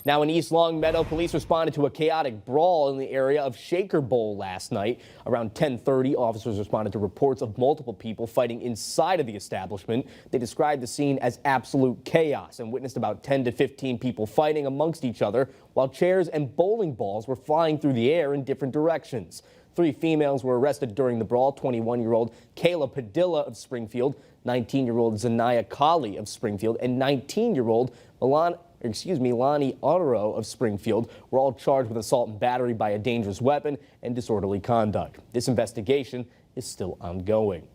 Now in East Longmeadow, police responded to a chaotic brawl in the area of Shaker Bowl last night. Around 10:30, officers responded to reports of multiple people fighting inside of the establishment. They described the scene as absolute chaos and witnessed about 10 to 15 people fighting amongst each other while chairs and bowling balls were flying through the air in different directions. 3 females were arrested during the brawl: 21-year-old Kayla Padilla of Springfield, 19-year-old Zanaya Colley of Springfield, and 19-year-old Lonnie Otero of Springfield were all charged with assault and battery by a dangerous weapon and disorderly conduct. This investigation is still ongoing.